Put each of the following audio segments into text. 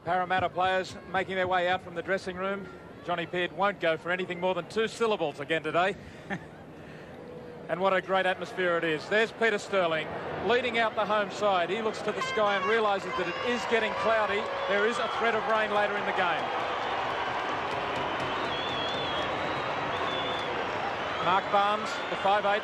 Parramatta players making their way out from the dressing room. Johnny Pearce won't go for anything more than 2 syllables again today. And what a great atmosphere it is. There's Peter Sterling leading out the home side. He looks to the sky and realises that it is getting cloudy. There is a threat of rain later in the game. Mark Barnes, the 5'8".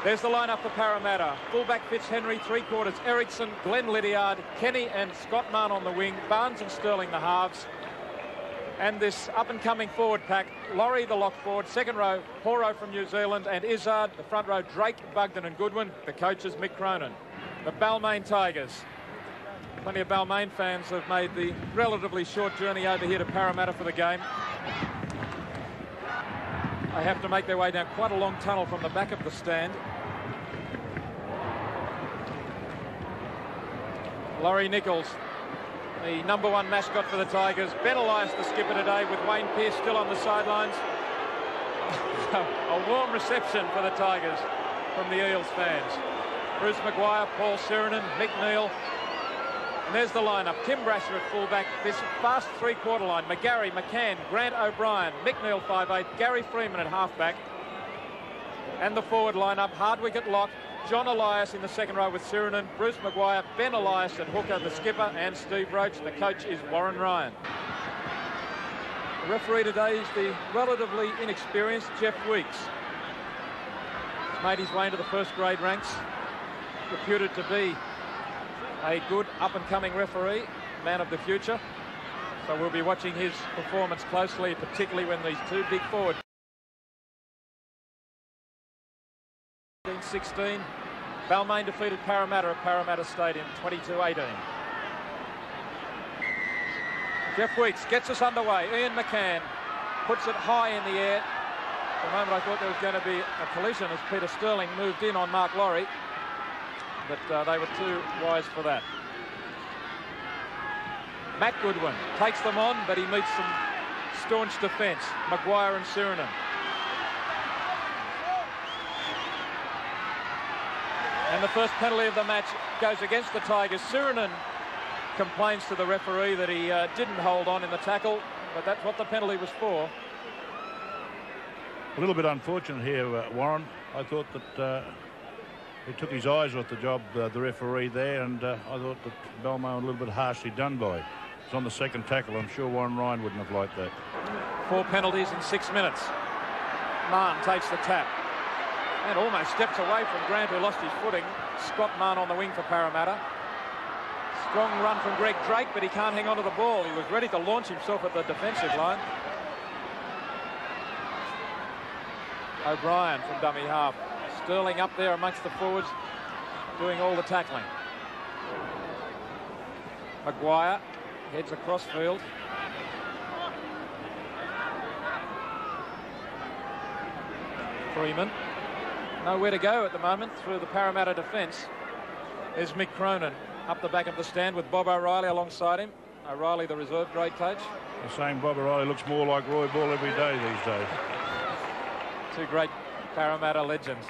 There's the lineup for Parramatta. Fullback Fitzhenry, 3/4. Erickson, Glenn Lydiard, Kenny and Scott Mann on the wing. Barnes and Sterling the halves. And this up-and-coming forward pack, Laurie the lock forward, second row, Horo from New Zealand, and Izzard, the front row, Drake, Bugden and Goodwin. The coaches, Mick Cronin. The Balmain Tigers. Plenty of Balmain fans have made the relatively short journey over here to Parramatta for the game. They have to make their way down quite a long tunnel from the back of the stand. Laurie Nichols, the #1 mascot for the Tigers. Ben Elias, the skipper today, with Wayne Pearce still on the sidelines. A warm reception for the Tigers from the Eels fans. Bruce Maguire, Paul Sirenen, Mick Neal. And there's the lineup. Tim Brasher at fullback. This fast 3/4 line. McGarry, McCann, Grant O'Brien, Mick Neal 5'8", Gary Freeman at halfback. And the forward lineup. Hardwick at lock. John Elias in the second row with Sirenen, Bruce Maguire, Ben Elias at hooker, the skipper, and Steve Roach. The coach is Warren Ryan. The referee today is the relatively inexperienced Jeff Weeks. He's made his way into the first grade ranks, reputed to be a good up-and-coming referee, man of the future. So we'll be watching his performance closely, particularly when these two big forwards. 16. Balmain defeated Parramatta at Parramatta Stadium 22-18. Jeff Weeks gets us underway. Ian McCann puts it high in the air. For a moment I thought there was going to be a collision as Peter Sterling moved in on Mark Laurie, but they were too wise for that. Matt Goodwin takes them on, but he meets some staunch defence. Maguire and Sirenen. And the first penalty of the match goes against the Tigers. Sirenen complains to the referee that he didn't hold on in the tackle, but that's what the penalty was for. A little bit unfortunate here, Warren. I thought that he took his eyes off the job, the referee there, and I thought that Balmain was a little bit harshly done by. It's on the second tackle. I'm sure Warren Ryan wouldn't have liked that. 4 penalties in 6 minutes. Mann takes the tap and almost steps away from Grant, who lost his footing. Scott Mann on the wing for Parramatta. Strong run from Greg Drake, but he can't hang on to the ball. He was ready to launch himself at the defensive line. O'Brien from dummy half. Sterling up there amongst the forwards, doing all the tackling. Maguire heads across field. Freeman. Nowhere to go at the moment through the Parramatta defence. There's Mick Cronin up the back of the stand with Bob O'Reilly alongside him. O'Reilly, the reserve grade coach. The same Bob O'Reilly looks more like Roy Ball every day these days. Two great Parramatta legends.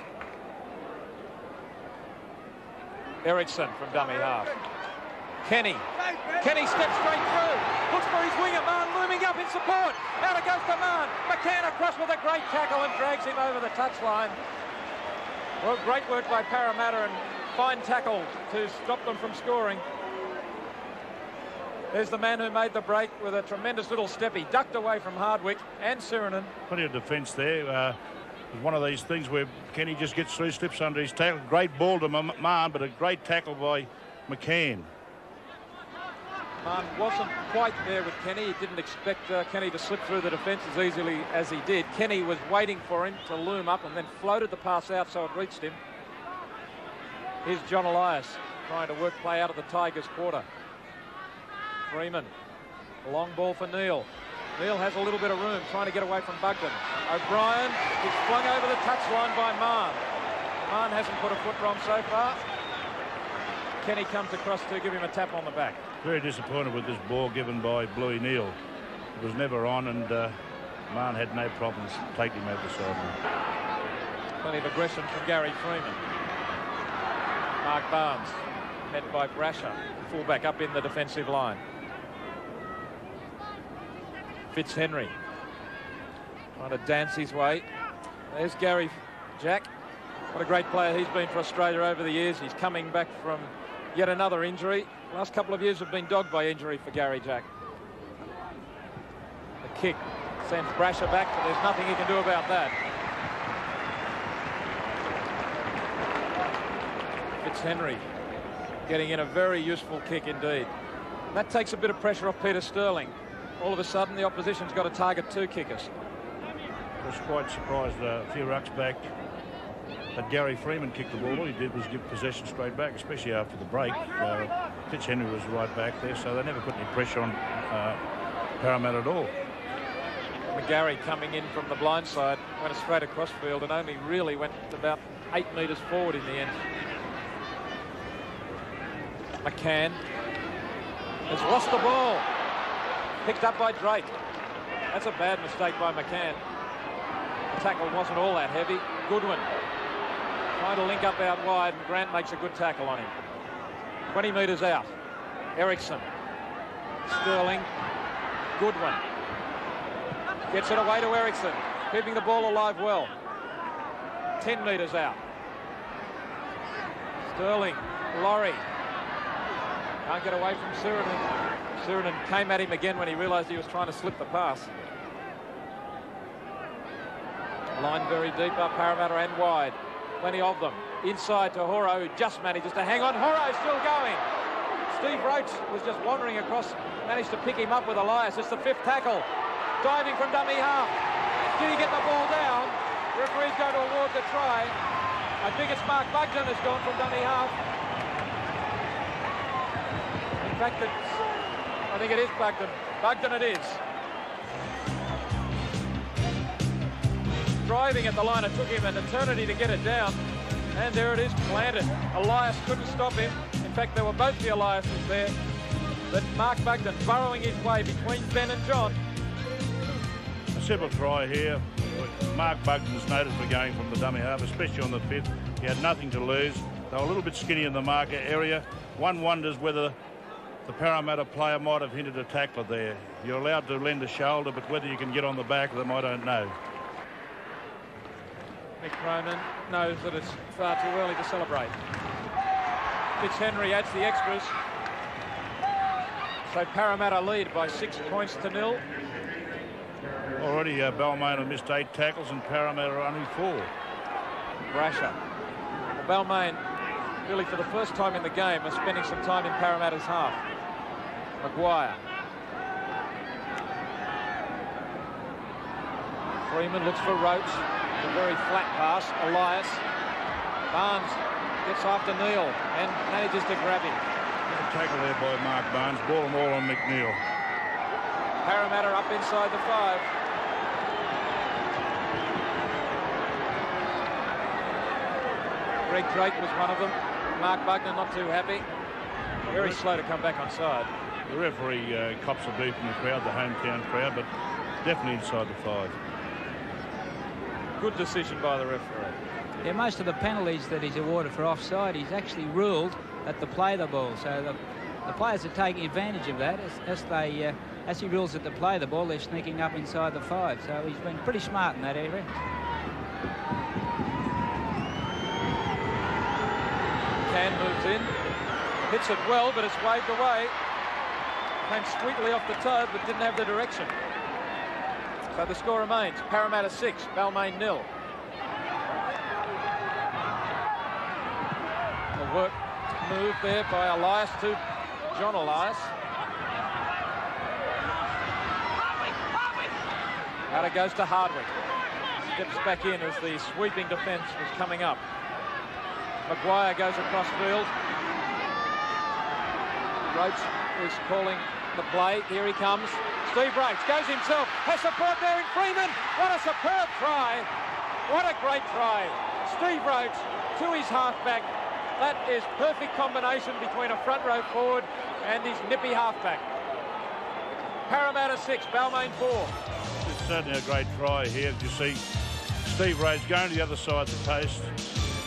Erickson from dummy half. Kenny steps straight through. Looks for his winger. Mann looming up in support. Out it goes to Mann. McCann across with a great tackle and drags him over the touchline. Well, great work by Parramatta and fine tackle to stop them from scoring. There's the man who made the break with a tremendous little step. He ducked away from Hardwick and Sirenen. Plenty of defence there. One of these things where Kenny just gets through, slips under his tackle. Great ball to Mann, but a great tackle by McCann. Mann wasn't quite there with Kenny. He didn't expect Kenny to slip through the defence as easily as he did. Kenny was waiting for him to loom up and then floated the pass out so it reached him. Here's John Elias trying to work play out of the Tigers quarter. Freeman. Long ball for Neal. Neal has a little bit of room trying to get away from Bugden. O'Brien is flung over the touchline by Mann. Mann hasn't put a foot wrong so far. Kenny comes across to give him a tap on the back. Very disappointed with this ball given by Bluey Neal. It was never on, and Mann had no problems taking him over the sideline. Plenty of aggression from Gary Freeman. Mark Barnes, met by Brasher, fullback up in the defensive line. Fitzhenry trying to dance his way. There's Gary Jack. What a great player he's been for Australia over the years. He's coming back from yet another injury. Last couple of years have been dogged by injury for Gary Jack. The kick sends Brasher back, but there's nothing he can do about that. Fitzhenry getting in a very useful kick indeed. That takes a bit of pressure off Peter Sterling. All of a sudden the opposition's got to target 2 kickers. I was quite surprised a few rucks back that Gary Freeman kicked the ball. All he did was give possession straight back, especially after the break. Fitzhenry was right back there, so they never put any pressure on Parramatta at all. McGarry coming in from the blind side, went straight across field and only really went about 8 metres forward in the end. McCann has lost the ball. Picked up by Drake. That's a bad mistake by McCann. The tackle wasn't all that heavy. Goodwin trying to link up out wide, and Grant makes a good tackle on him. 20 metres out. Eriksson. Sterling. Goodwin. Gets it away to Eriksson. Keeping the ball alive well. 10 metres out. Sterling. Laurie. Can't get away from Sirinen. Sirinen came at him again when he realised he was trying to slip the pass. Line very deep up Parramatta and wide. Plenty of them. Inside to Horo, who just manages to hang on. Horo still going. Steve Roach was just wandering across, managed to pick him up with Elias. It's the 5th tackle. Diving from dummy half. Did he get the ball down? Referee's going to award the try. I think it's Mark Bugden has gone from dummy half. In fact, I think it is Bugden. Bugden it is. Driving at the line, it took him an eternity to get it down. And there it is, planted. Elias couldn't stop him. In fact, there were both the Eliases there. But Mark Bugden burrowing his way between Ben and John. A simple try here. Mark Bugden's noted for going from the dummy half, especially on the 5th. He had nothing to lose. They were a little bit skinny in the marker area. One wonders whether the Parramatta player might have hinted a tackler there. You're allowed to lend a shoulder, but whether you can get on the back of them, I don't know. Mick Cronin knows that it's far too early to celebrate. Fitzhenry adds the extras. So Parramatta lead by 6 points to 0. Already Balmain have missed 8 tackles and Parramatta only 4. Brasher. Well, Balmain, really for the first time in the game, is spending some time in Parramatta's half. Maguire. Freeman looks for Roach. A very flat pass. Elias. Barnes gets after Neal and manages to grab him. Good tackle there by Mark Barnes. Ball and all on McNeil. Parramatta up inside the 5. Greg Drake was one of them. Mark Bugden not too happy. Very slow to come back on side. The referee cops a beef in the crowd, the hometown crowd, but definitely inside the 5. Good decision by the referee. Yeah, most of the penalties that he's awarded for offside, he's actually ruled that to play the ball. So the players are taking advantage of that. As he rules that to play the ball, they're sneaking up inside the 5. So he's been pretty smart in that area. Can moves in, hits it well, but it's waved away. Came sweetly off the toe, but didn't have the direction. So the score remains Parramatta 6, Balmain 0. The work move there by Elias to John Elias. Out it goes to Hardwick. Steps back in as the sweeping defence was coming up. Maguire goes across field. Roach is calling the play. Here he comes. Steve Roach goes himself. Has support there in Freeman. What a superb try. What a great try. Steve Roach to his halfback. That is perfect combination between a front row forward and his nippy halfback. Parramatta 6, Balmain 4. It's certainly a great try here. You see Steve Roach going to the other side of the post.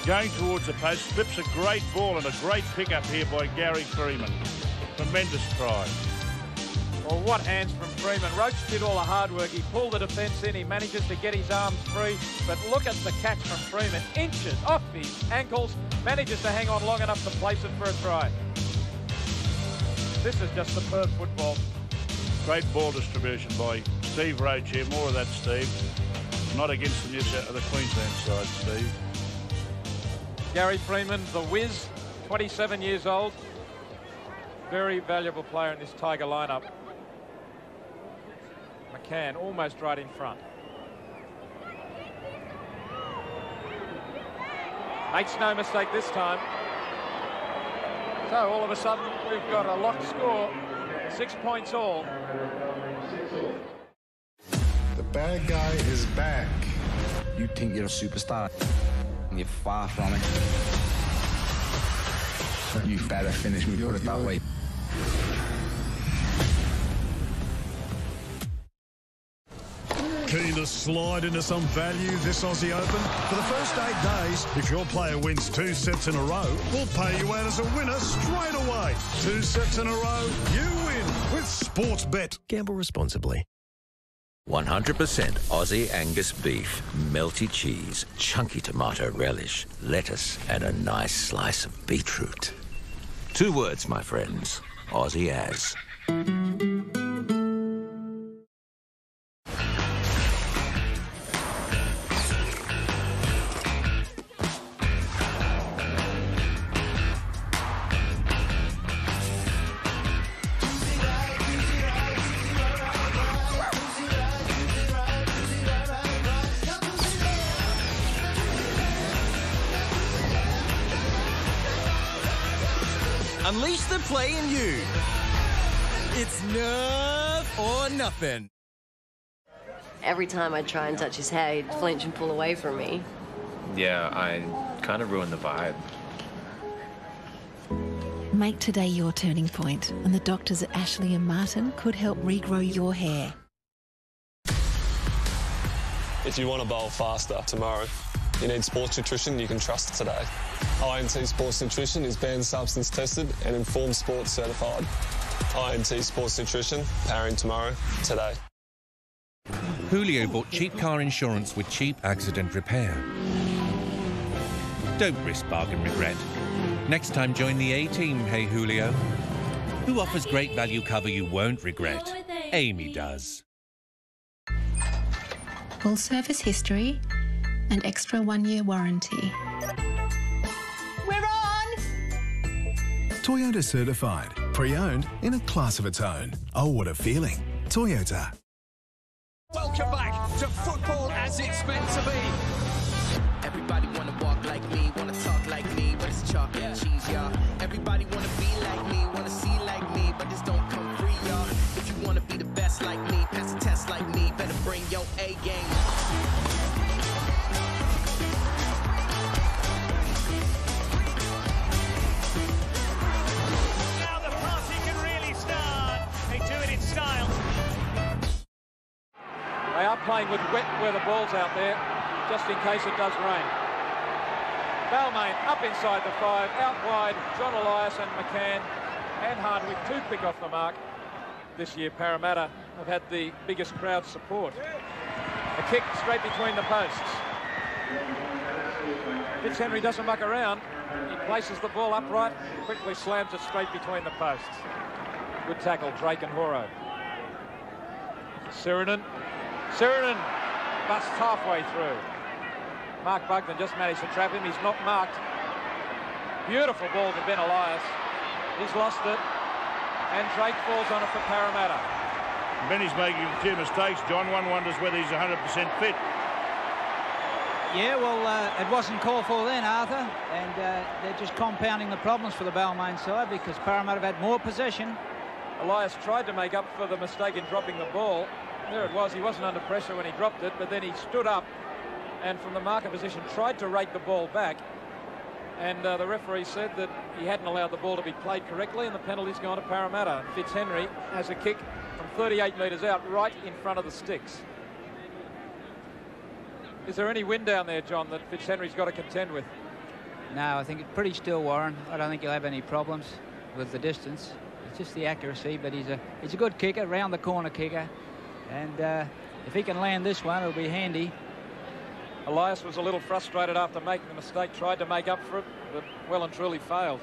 Going towards the post, slips a great ball and a great pick-up here by Gary Freeman. Tremendous try. Well, what hands from Freeman. Roach did all the hard work. He pulled the defence in. He manages to get his arms free. But look at the catch from Freeman. Inches off his ankles. Manages to hang on long enough to place it for a try. This is just superb football. Great ball distribution by Steve Roach here. More of that, Steve. Not against the Queensland side, Steve. Gary Freeman, the whiz, 27 years old. Very valuable player in this Tiger lineup. McCann almost right in front. Makes no mistake this time. So all of a sudden we've got a locked score, 6 points all. The bad guy is back. You think you're a superstar? You're far from it. You better finish me, put it that way. Keen to slide into some value this Aussie Open? For the first 8 days, if your player wins 2 sets in a row, we'll pay you out as a winner straight away. 2 sets in a row, you win with Sportsbet. Gamble responsibly. 100% Aussie Angus beef, melty cheese, chunky tomato relish, lettuce, and a nice slice of beetroot. 2 words, my friends. Aussie as. Unleash the play in you. It's nerve or nothing. Every time I try and touch his hair, he'd flinch and pull away from me. Yeah, I kind of ruined the vibe. Make today your turning point, and the doctors at Ashley and Martin could help regrow your hair. If you want to bowl faster tomorrow, you need sports nutrition you can trust today. INT Sports Nutrition is banned substance tested and Informed Sports certified. INT Sports Nutrition, powering tomorrow, today. Julio bought cheap car insurance with cheap accident repair. Don't risk bargain regret. Next time join the A-Team, hey Julio. Who offers great value cover you won't regret? Amy does. Full service history and extra 1-year warranty. We're on! Toyota certified, pre-owned in a class of its own. Oh, what a feeling. Toyota. Welcome back to football as it's meant to be. Everybody wanna walk like me, wanna talk like me, but it's chalk and cheese, y'all. Everybody wanna be like me, wanna see like me, but this don't come free, y'all. If you wanna be the best like me, pass the test like me, better bring your A game. Now the party can really start. They do it in style. They are playing with wet where the ball's out there, just in case it does rain. Balmain up inside the 5, out wide, John Elias and McCann and Hardwick 2 pick off the mark. This year Parramatta have had the biggest crowd support. A kick straight between the posts. Fitzhenry doesn't muck around. He places the ball upright, quickly slams it straight between the posts. Good tackle, Drake and Horo. Sirinen busts halfway through. Mark Bugden just managed to trap him. He's not marked. Beautiful ball to Ben Elias. He's lost it. And Drake falls on it for Parramatta. Benny's making a few mistakes, John. One wonders whether he's 100% fit. Yeah, well, it wasn't called for then, Arthur. And they're just compounding the problems for the Balmain side because Parramatta have had more possession. Elias tried to make up for the mistake in dropping the ball. There it was. He wasn't under pressure when he dropped it, but then he stood up and from the marker position tried to rake the ball back. And the referee said that he hadn't allowed the ball to be played correctly and the penalty's gone to Parramatta. Fitzhenry has a kick from 38 metres out right in front of the sticks. Is there any wind down there, John, that Fitzhenry's got to contend with? No, I think it's pretty still, Warren. I don't think you'll have any problems with the distance. It's just the accuracy, but he's a good kicker, round the corner kicker, and if he can land this one, it'll be handy. Elias was a little frustrated after making the mistake, tried to make up for it, but well and truly failed.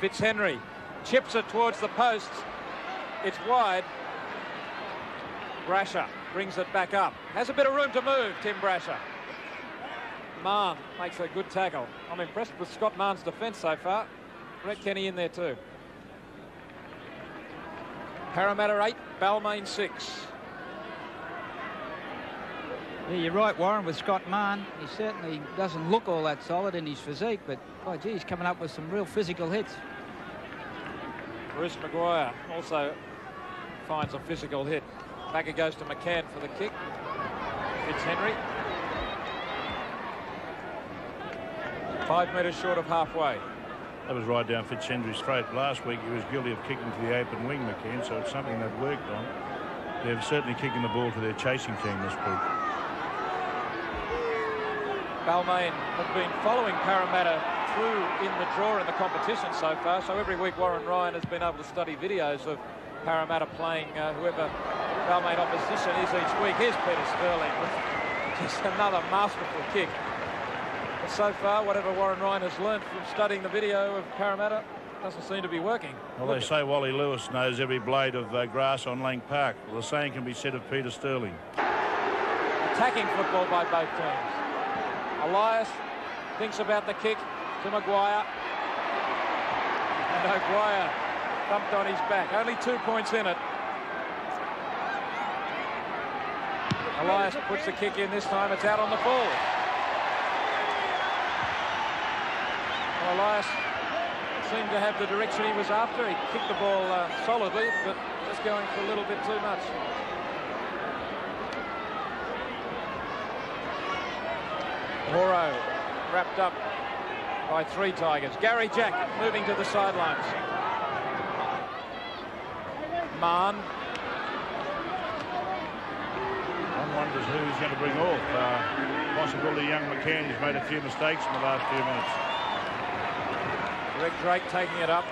Fitzhenry chips it towards the posts. It's wide. Brasher brings it back up. Has a bit of room to move, Tim Brasher. Mann makes a good tackle. I'm impressed with Scott Mann's defence so far. Brett Kenny in there too. Parramatta 8, Balmain 6. Yeah, you're right, Warren, with Scott Mann. He certainly doesn't look all that solid in his physique, but, by gee, he's coming up with some real physical hits. Bruce Maguire also finds a physical hit. Back it goes to McCann for the kick. Fitzhenry. 5 metres short of halfway. That was right down Fitzhenry's throat. Last week he was guilty of kicking to the open wing, McCann, so it's something they've worked on. They're certainly kicking the ball to their chasing team this week. Balmain have been following Parramatta through in the draw in the competition so far, so every week Warren Ryan has been able to study videos of Parramatta playing whoever Balmain opposition is each week. Here's Peter Sterling with just another masterful kick. But so far, whatever Warren Ryan has learnt from studying the video of Parramatta doesn't seem to be working. Well, they say Wally Lewis knows every blade of grass on Lang Park. Well, the same can be said of Peter Sterling. Attacking football by both teams. Elias thinks about the kick to Maguire. And Maguire thumped on his back. Only 2 points in it. Elias puts the kick in this time. It's out on the full. Well, Elias seemed to have the direction he was after. He kicked the ball solidly, but just going for a little bit too much. Horo wrapped up by 3 Tigers. Gary Jack moving to the sidelines. Mann. One wonders who he's going to bring off. Possibly young McCann. He's made a few mistakes in the last few minutes. Greg Drake taking it up.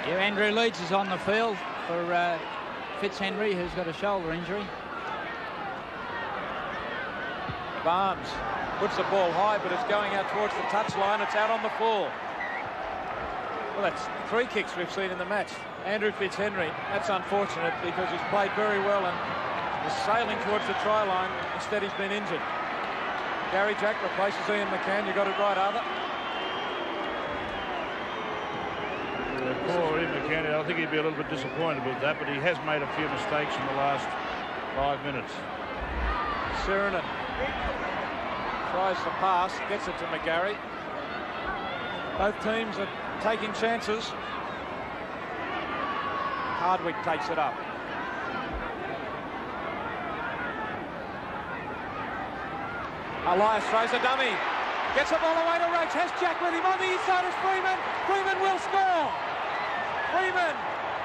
Yeah, Andrew Leeds is on the field for Fitzhenry, who's got a shoulder injury. Barnes puts the ball high, but it's going out towards the touchline. It's out on the full. Well, that's 3 kicks we've seen in the match. Andrew Fitzhenry, that's unfortunate because he's played very well and is sailing towards the try line. Instead, he's been injured. Gary Jack replaces Ian McCann. You got it right, Arthur. Poor Ian McCann, I think he'd be a little bit disappointed with that, but he has made a few mistakes in the last 5 minutes. Sirenen tries to pass, gets it to McGarry. Both teams are taking chances. Hardwick takes it up. Elias throws a dummy. Gets the ball away to Roach. Has Jack with him on the inside is Freeman. Freeman will score. Freeman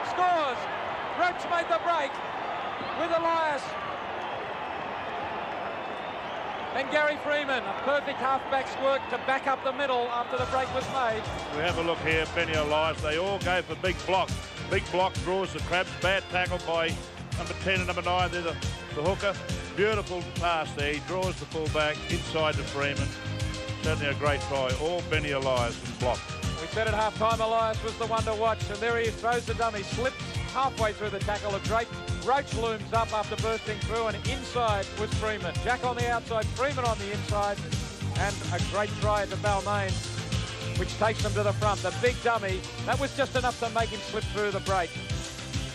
scores. Roach made the break with Elias. And Gary Freeman, a perfect halfback's work to back up the middle after the break was made. We have a look here, Benny Elias. They all go for big block. Big block draws the crabs. Bad tackle by number 10 and number 9. They're the hooker. Beautiful pass there. He draws the fullback inside to Freeman. Certainly a great try. All Benny Elias and block. We said at half-time Elias was the one to watch. And there he is, throws the dummy, slips halfway through the tackle of Drake. Roach looms up after bursting through, and inside was Freeman. Jack on the outside, Freeman on the inside, and a great try to Balmain, which takes them to the front. The big dummy, that was just enough to make him slip through the break.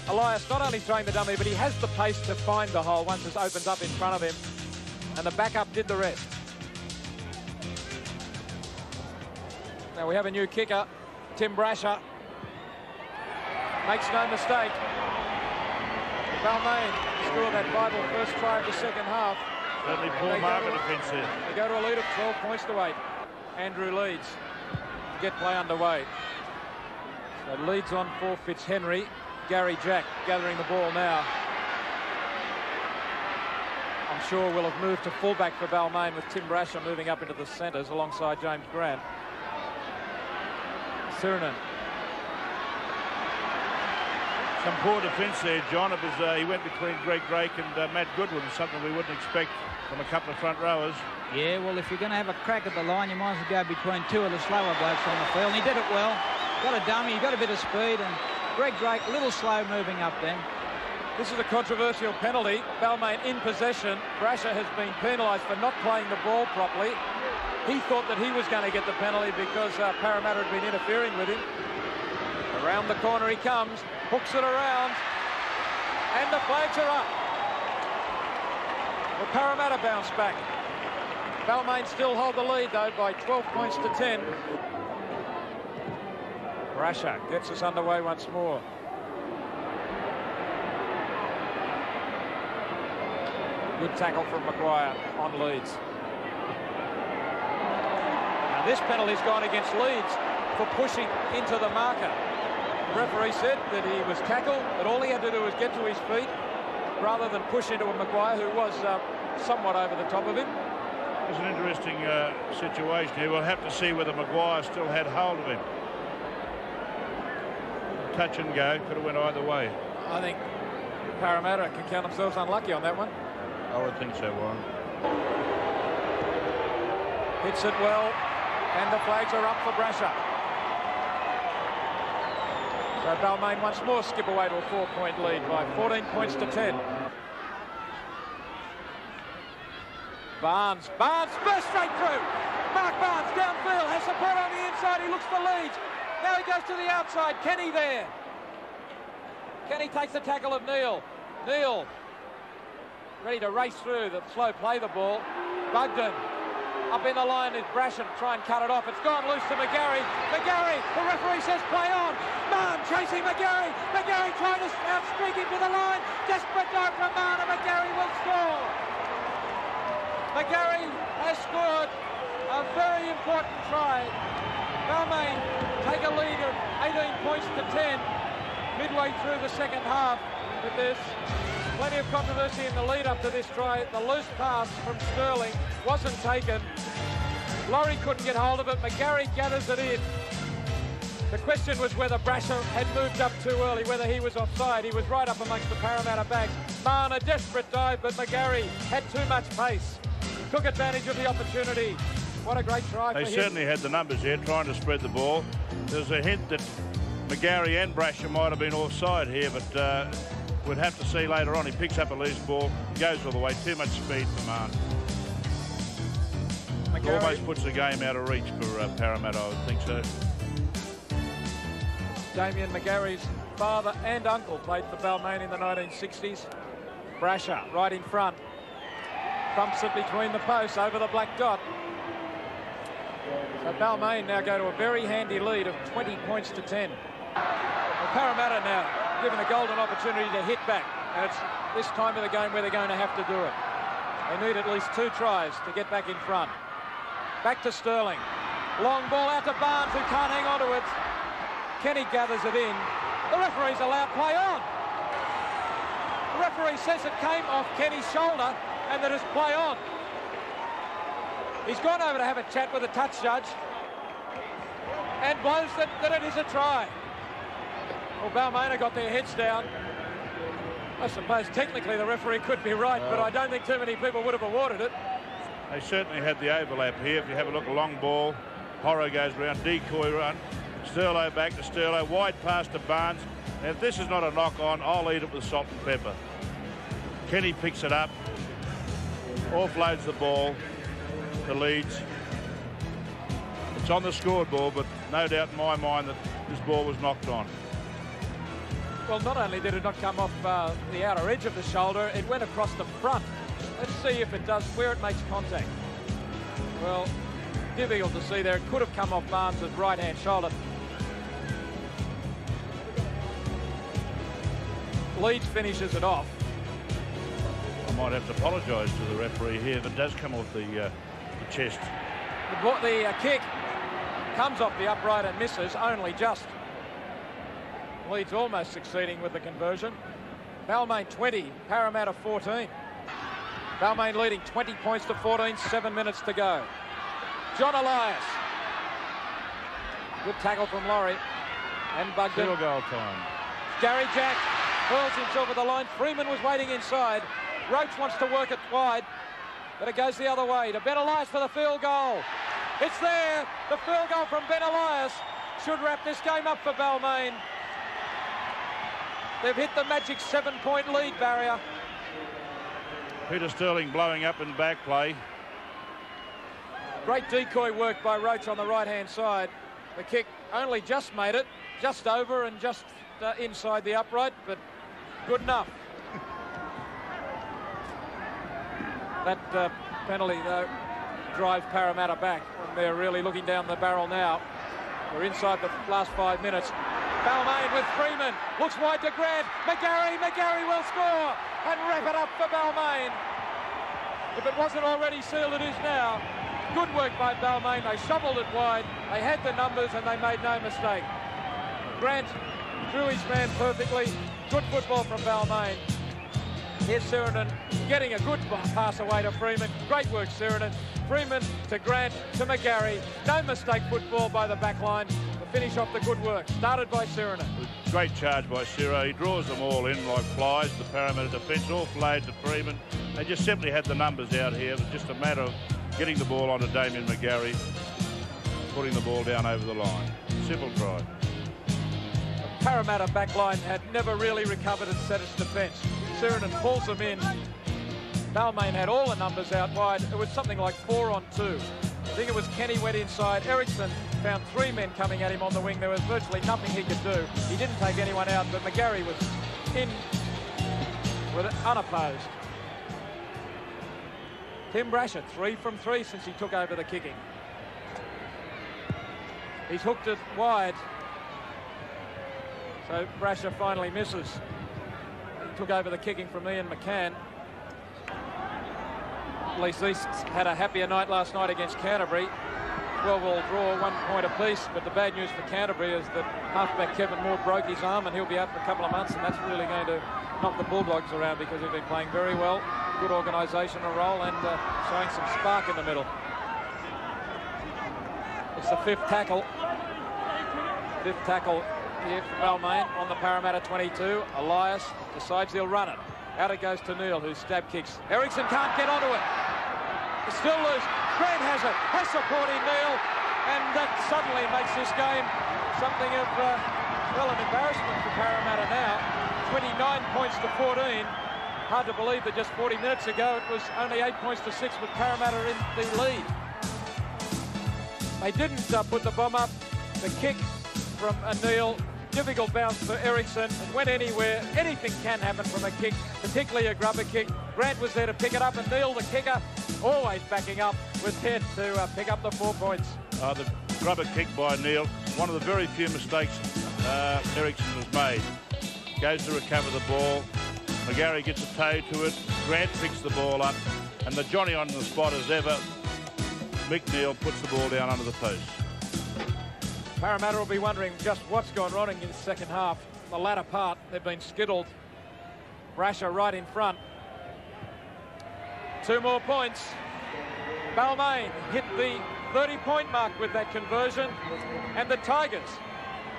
Elias not only throwing the dummy, but he has the pace to find the hole once it's opened up in front of him, and the backup did the rest. Now we have a new kicker, Tim Brasher. Makes no mistake. Balmain scored that vital first try of the second half. Certainly poor market defence there. They go to a lead of 12 points to 8. Andrew Leeds to get play underway. So Leeds on for Fitzhenry. Gary Jack gathering the ball now. I'm sure we'll have moved to fullback for Balmain with Tim Brasher moving up into the centres alongside James Grant. Sirenen Some poor defence there, John. It was, he went between Greg Drake and Matt Goodwin, something we wouldn't expect from a couple of front rowers. Yeah, well, if you're going to have a crack at the line, you might as well go between two of the slower blokes on the field. And he did it well. Got a dummy, he got a bit of speed, and Greg Drake a little slow moving up then. This is a controversial penalty. Balmain in possession. Brasher has been penalised for not playing the ball properly. He thought that he was going to get the penalty because Parramatta had been interfering with him. Around the corner he comes, hooks it around, and the flags are up. Well, Parramatta bounce back. Balmain still hold the lead, though, by 12 points to 10. Brasher gets us underway once more. Good tackle from Maguire on Leeds. Now this penalty's gone against Leeds for pushing into the marker. The referee said that he was tackled, that all he had to do was get to his feet rather than push into a Maguire who was somewhat over the top of him. It's an interesting situation here. We'll have to see whether Maguire still had hold of him. Touch and go, could have went either way. I think Parramatta can count themselves unlucky on that one. I would think so, Warren. Hits it well, and the flags are up for Brasher. So Balmain once more skip away to a 4-point lead by 14 points to 10. Barnes burst straight through. Mark Barnes downfield, has support on the inside, he looks for Leeds. Now he goes to the outside, Kenny there. Kenny takes the tackle of Neal. Neal ready to race through the slow play the ball. Bugden up in the line is Brasher to try and cut it off. It's gone loose to McGarry. McGarry, the referee says play on. Mann chasing McGarry. McGarry trying to outstreak him to the line. Desperate dive from Mann and McGarry will score. McGarry has scored a very important try. Balmain take a lead of 18 points to 10 midway through the second half. But there's plenty of controversy in the lead up to this try. The loose pass from Sterling wasn't taken. Laurie couldn't get hold of it. McGarry gathers it in. The question was whether Brasher had moved up too early, whether he was offside. He was right up amongst the Parramatta backs. Mann, a desperate dive, but McGarry had too much pace. Took advantage of the opportunity. What a great try for him. They certainly had the numbers here, trying to spread the ball. There's a hint that McGarry and Brasher might have been offside here, but we'd have to see later on. He picks up a loose ball, goes all the way. Too much speed for Mann. Almost puts the game out of reach for Parramatta, I would think so. Damien McGarry's father and uncle played for Balmain in the 1960s. Brasher right in front. Bumps it between the posts over the black dot. So Balmain now go to a very handy lead of 20 points to 10. Well, Parramatta now given a golden opportunity to hit back. And it's this time of the game where they're going to have to do it. They need at least 2 tries to get back in front. Back to Sterling. Long ball out to Barnes, who can't hang on to it. Kenny gathers it in. The referee's allowed play on. The referee says it came off Kenny's shoulder and that it's play on. He's gone over to have a chat with the touch judge and blows that it is a try. Well, Balmain got their heads down. I suppose technically the referee could be right, but I don't think too many people would have awarded it. They certainly had the overlap here. If you have a look, a long ball, Horro goes around, decoy run, Sterlo back to Sterlo, wide pass to Barnes. Now, if this is not a knock-on, I'll eat it with salt and pepper. Kenny picks it up, offloads the ball to Leeds. It's on the scoreboard, but no doubt in my mind that this ball was knocked on. Well, not only did it not come off the outer edge of the shoulder, it went across the front. Let's see if it does, where it makes contact. Well, difficult to see there. It could have come off Barnes' right-hand shoulder. Leeds finishes it off. I might have to apologise to the referee here if it does come off the chest. The kick comes off the upright and misses, only just. Leeds almost succeeding with the conversion. Balmain 20, Parramatta 14. Balmain leading 20 points to 14, 7 minutes to go. John Elias. Good tackle from Laurie and Bugden. Field goal time. Gary Jack hurls himself at the line. Freeman was waiting inside. Roach wants to work it wide, but it goes the other way to Ben Elias for the field goal. It's there. The field goal from Ben Elias should wrap this game up for Balmain. They've hit the magic 7-point lead barrier. Peter Sterling blowing up in back play. Great decoy work by Roach on the right-hand side. The kick only just made it, just over and just inside the upright, but good enough. That penalty, though, drives Parramatta back, and they're really looking down the barrel now. We're inside the last 5 minutes. Balmain with Freeman, looks wide to Grant. McGarry will score and wrap it up for Balmain. If it wasn't already sealed, it is now. Good work by Balmain. They shoveled it wide. They had the numbers and they made no mistake. Grant threw his man perfectly. Good football from Balmain. Here's Sirenen getting a good pass away to Freeman. Great work, Sirenen. Freeman to Grant to McGarry. No mistake football by the back line to finish off the good work. Started by Sirenen. Great charge by Siro. He draws them all in like flies. The Parramatta defence all flayed to Freeman. They just simply had the numbers out here. It was just a matter of getting the ball onto Damien McGarry, putting the ball down over the line. Simple try. The Parramatta back line had never really recovered and set its defence. Sirenen pulls them in. Balmain had all the numbers out wide. It was something like 4 on 2. I think it was Kenny went inside. Ericsson found 3 men coming at him on the wing. There was virtually nothing he could do. He didn't take anyone out, but McGarry was in with it unopposed. Tim Brasher, 3 from 3 since he took over the kicking. He's hooked it wide. So Brasher finally misses. He took over the kicking from Ian McCann. At least East had a happier night last night against Canterbury. 12-all draw, 1 point apiece. But the bad news for Canterbury is that halfback Kevin Moore broke his arm and he'll be out for a couple of months, and that's really going to knock the Bulldogs around because they've been playing very well. Good organisational role and showing some spark in the middle. It's the 5th tackle. 5th tackle here for Balmain on the Parramatta 22. Elias decides he'll run it. Out it goes to Neil, who stab kicks. Ericsson can't get onto it. It's still loose. Grant has it. Has supporting Neil. And that suddenly makes this game something of, well, an embarrassment for Parramatta now. 29 points to 14. Hard to believe that just 40 minutes ago it was only 8 points to 6 with Parramatta in the lead. They didn't put the bomb up. The kick from Neil, difficult bounce for Ericsson. It went anywhere. Anything can happen from a kick, particularly a grubber kick. Grant was there to pick it up, and Neil, the kicker, always backing up, was there to pick up the 4 points. The grubber kick by Neil, one of the very few mistakes Ericsson has made. Goes to recover the ball. McGarry gets a toe to it. Grant picks the ball up. And the Johnny on the spot as ever, Mick Neal puts the ball down under the post. Parramatta will be wondering just what's gone wrong in the second half. The latter part, they've been skittled. Brasher right in front. 2 more points. Balmain hit the 30-point mark with that conversion. And the Tigers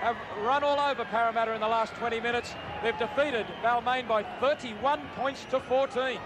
have run all over Parramatta in the last 20 minutes. They've defeated Balmain by 31 points to 14.